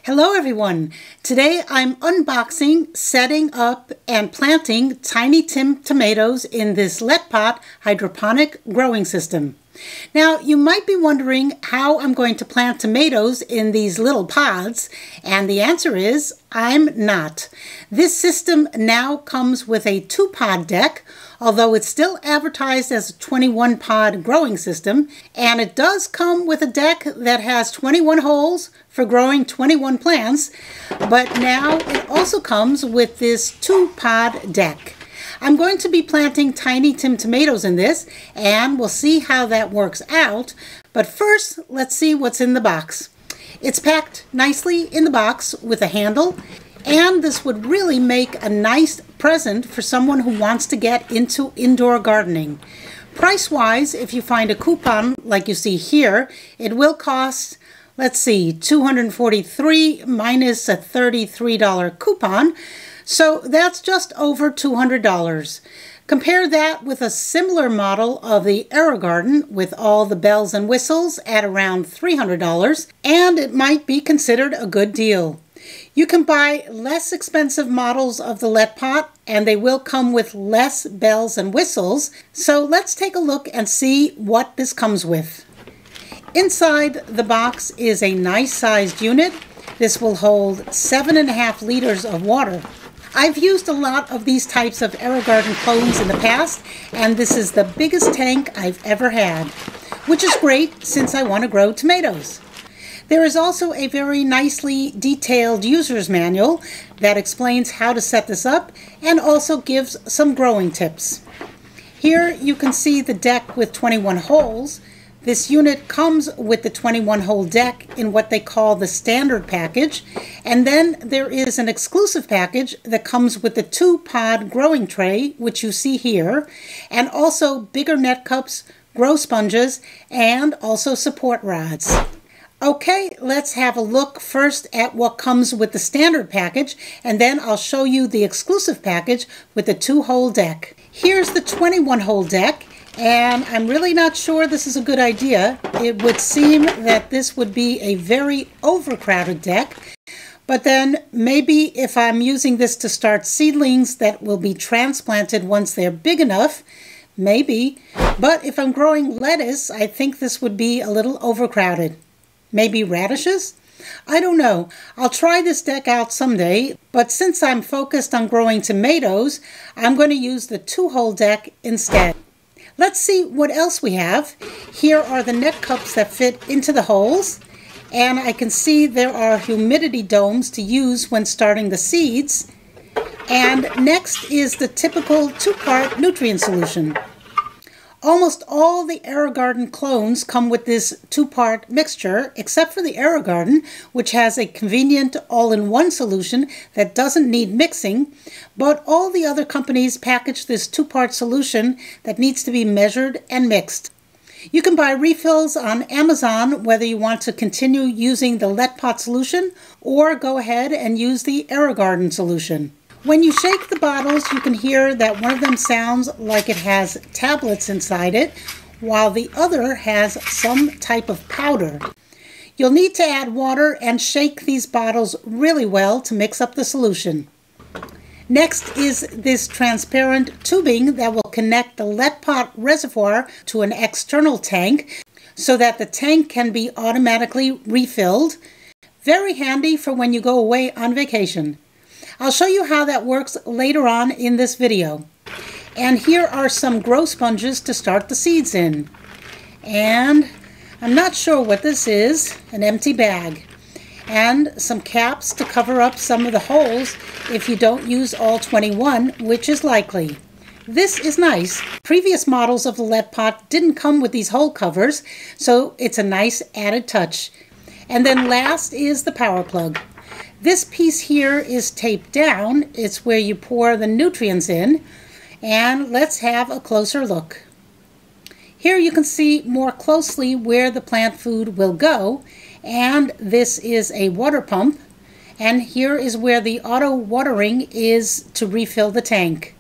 Hello everyone! Today I'm unboxing, setting up, and planting Tiny Tim tomatoes in this Letpot hydroponic growing system. Now you might be wondering how I'm going to plant tomatoes in these little pods, and the answer is I'm not. This system now comes with a 2-pod deck, although it's still advertised as a 21-pod growing system, and it does come with a deck that has 21 holes for growing 21 plants, but now it also comes with this 2-pod deck. I'm going to be planting Tiny Tim tomatoes in this, and we'll see how that works out. But first, let's see what's in the box. It's packed nicely in the box with a handle, and this would really make a nice present for someone who wants to get into indoor gardening. Price-wise, if you find a coupon like you see here, it will cost, let's see, $243 minus a $33 coupon. So that's just over $200. Compare that with a similar model of the AeroGarden with all the bells and whistles at around $300, and it might be considered a good deal. You can buy less expensive models of the Letpot, and they will come with less bells and whistles. So let's take a look and see what this comes with. Inside the box is a nice sized unit. This will hold 7.5 liters of water. I've used a lot of these types of AeroGarden clones in the past, and this is the biggest tank I've ever had, which is great since I want to grow tomatoes. There is also a very nicely detailed user's manual that explains how to set this up and also gives some growing tips. Here you can see the deck with 21 holes. This unit comes with the 21-hole deck in what they call the standard package, and then there is an exclusive package that comes with the 2-pod growing tray, which you see here, and also bigger net cups, grow sponges, and also support rods. Okay, let's have a look first at what comes with the standard package, and then I'll show you the exclusive package with the 2-hole deck. Here's the 21-hole deck. And I'm really not sure this is a good idea. It would seem that this would be a very overcrowded deck. But then maybe if I'm using this to start seedlings that will be transplanted once they're big enough, maybe. But if I'm growing lettuce, I think this would be a little overcrowded. Maybe radishes? I don't know. I'll try this deck out someday, but since I'm focused on growing tomatoes, I'm going to use the 2-hole deck instead. Let's see what else we have. Here are the net cups that fit into the holes, and I can see there are humidity domes to use when starting the seeds. And next is the typical 2-part nutrient solution. Almost all the AeroGarden clones come with this 2-part mixture, except for the AeroGarden, which has a convenient all-in-one solution that doesn't need mixing, but all the other companies package this 2-part solution that needs to be measured and mixed. You can buy refills on Amazon whether you want to continue using the Letpot solution or go ahead and use the AeroGarden solution. When you shake the bottles, you can hear that one of them sounds like it has tablets inside it, while the other has some type of powder. You'll need to add water and shake these bottles really well to mix up the solution. Next is this transparent tubing that will connect the Letpot reservoir to an external tank so that the tank can be automatically refilled. Very handy for when you go away on vacation. I'll show you how that works later on in this video. And here are some grow sponges to start the seeds in. And I'm not sure what this is, an empty bag. And some caps to cover up some of the holes if you don't use all 21, which is likely. This is nice. Previous models of the Letpot didn't come with these hole covers, so it's a nice added touch. And then last is the power plug. This piece here is taped down. It's where you pour the nutrients in. And let's have a closer look. Here you can see more closely where the plant food will go. And this is a water pump. And here is where the auto watering is to refill the tank.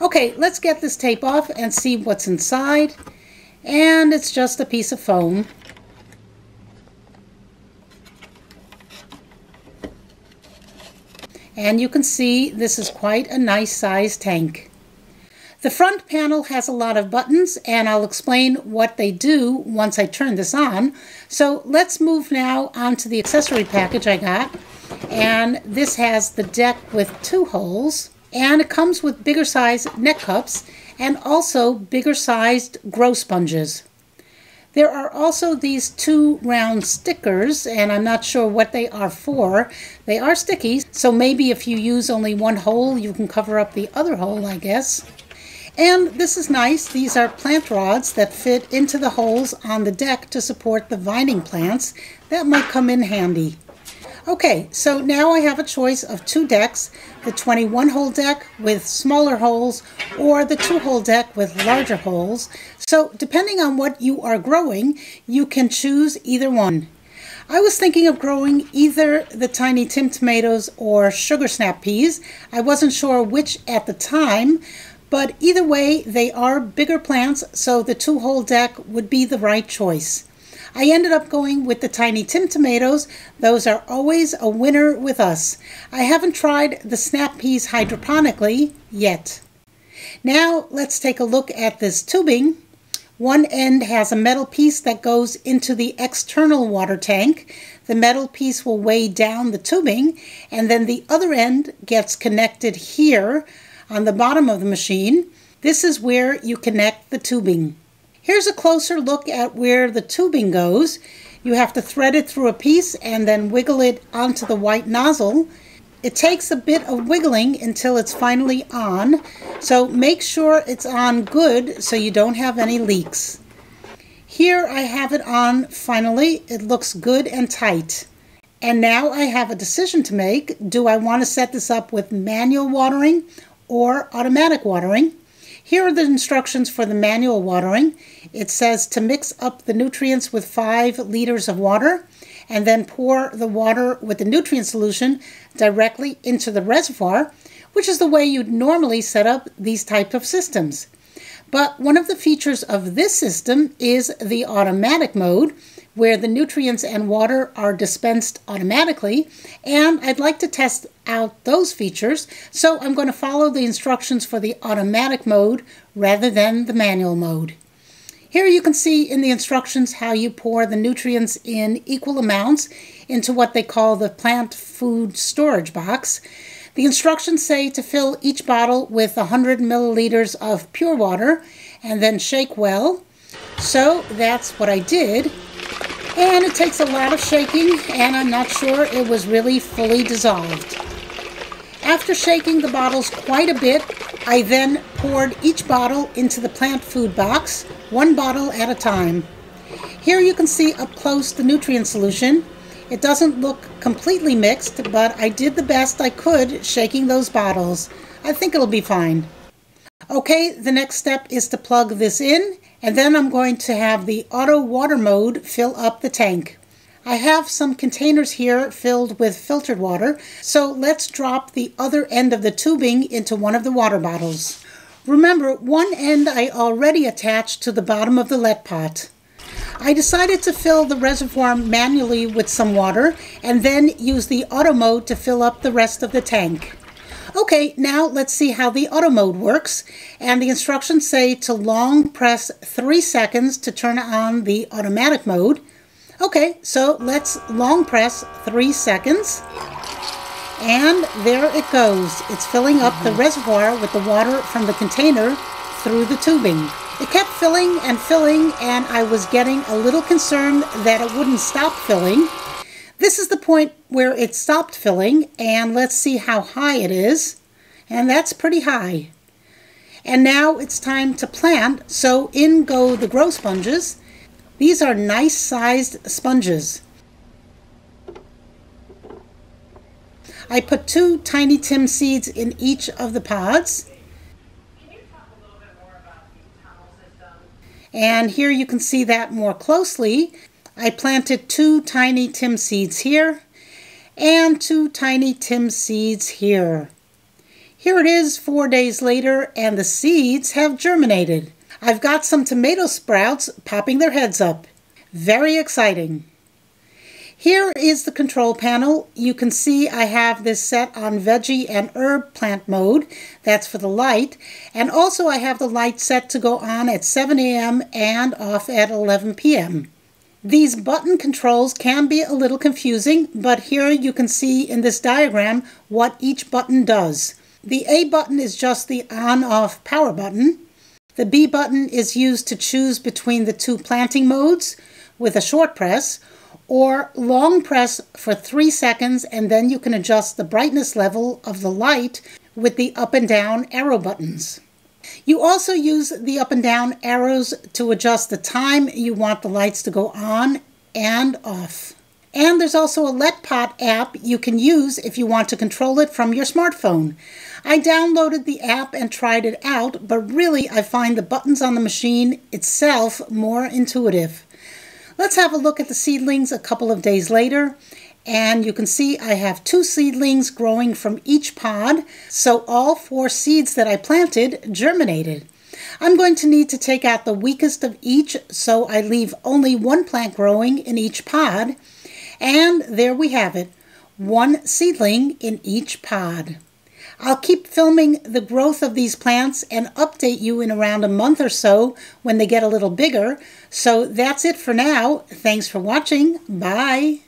Okay, let's get this tape off and see what's inside. And it's just a piece of foam. And you can see this is quite a nice sized tank. The front panel has a lot of buttons, and I'll explain what they do once I turn this on. So let's move now on to the accessory package I got. And this has the deck with 2 holes, and it comes with bigger size neck cups and also bigger sized grow sponges. There are also these 2 round stickers, and I'm not sure what they are for. They are sticky, so maybe if you use only one hole, you can cover up the other hole, I guess. And this is nice. These are plant rods that fit into the holes on the deck to support the vining plants. That might come in handy. Okay, so now I have a choice of 2 decks, the 21-hole deck with smaller holes or the 2-hole deck with larger holes. So depending on what you are growing, you can choose either one. I was thinking of growing either the Tiny Tim tomatoes or sugar snap peas. I wasn't sure which at the time, but either way, they are bigger plants, so the 2-hole deck would be the right choice. I ended up going with the Tiny Tim tomatoes. Those are always a winner with us. I haven't tried the snap peas hydroponically yet. Now let's take a look at this tubing. One end has a metal piece that goes into the external water tank. The metal piece will weigh down the tubing, and then the other end gets connected here on the bottom of the machine. This is where you connect the tubing. Here's a closer look at where the tubing goes. You have to thread it through a piece and then wiggle it onto the white nozzle. It takes a bit of wiggling until it's finally on, so make sure it's on good so you don't have any leaks. Here I have it on finally. It looks good and tight. And now I have a decision to make. Do I want to set this up with manual watering or automatic watering? Here are the instructions for the manual watering. It says to mix up the nutrients with 5 liters of water and then pour the water with the nutrient solution directly into the reservoir, which is the way you'd normally set up these type of systems. But one of the features of this system is the automatic mode, where the nutrients and water are dispensed automatically, and I'd like to test out those features, so I'm going to follow the instructions for the automatic mode rather than the manual mode. Here you can see in the instructions how you pour the nutrients in equal amounts into what they call the plant food storage box. The instructions say to fill each bottle with 100 milliliters of pure water and then shake well. So that's what I did. And it takes a lot of shaking, and I'm not sure it was really fully dissolved. After shaking the bottles quite a bit, I then poured each bottle into the plant food box, 1 bottle at a time. Here you can see up close the nutrient solution. It doesn't look completely mixed, but I did the best I could shaking those bottles. I think it'll be fine. Okay, the next step is to plug this in, and then I'm going to have the auto water mode fill up the tank. I have some containers here filled with filtered water, so let's drop the other end of the tubing into one of the water bottles. Remember, one end I already attached to the bottom of the Letpot. I decided to fill the reservoir manually with some water and then use the auto mode to fill up the rest of the tank. Okay, now let's see how the auto mode works, and the instructions say to long press 3 seconds to turn on the automatic mode. Okay, so let's long press 3 seconds, and there it goes. It's filling up the reservoir with the water from the container through the tubing. It kept filling, and I was getting a little concerned that it wouldn't stop filling. This is the point where it stopped filling, and let's see how high it is. And that's pretty high. And now it's time to plant, so in go the grow sponges. These are nice sized sponges. I put 2 Tiny Tim seeds in each of the pods. Can you talk a little bit more about the tunnel system? And here you can see that more closely. I planted 2 Tiny Tim seeds here and 2 Tiny Tim seeds here. Here it is 4 days later, and the seeds have germinated. I've got some tomato sprouts popping their heads up. Very exciting. Here is the control panel. You can see I have this set on veggie and herb plant mode. That's for the light. And also I have the light set to go on at 7 a.m. and off at 11 p.m. These button controls can be a little confusing, but here you can see in this diagram what each button does. The A button is just the on-off power button. The B button is used to choose between the two planting modes with a short press, or long press for 3 seconds, and then you can adjust the brightness level of the light with the up and down arrow buttons. You also use the up and down arrows to adjust the time you want the lights to go on and off. And there's also a Letpot app you can use if you want to control it from your smartphone. I downloaded the app and tried it out, but really I find the buttons on the machine itself more intuitive. Let's have a look at the seedlings a couple of days later, and you can see I have 2 seedlings growing from each pod, so all 4 seeds that I planted germinated. I'm going to need to take out the weakest of each, so I leave only 1 plant growing in each pod, and there we have it, 1 seedling in each pod. I'll keep filming the growth of these plants and update you in around a month or so when they get a little bigger. So that's it for now. Thanks for watching. Bye.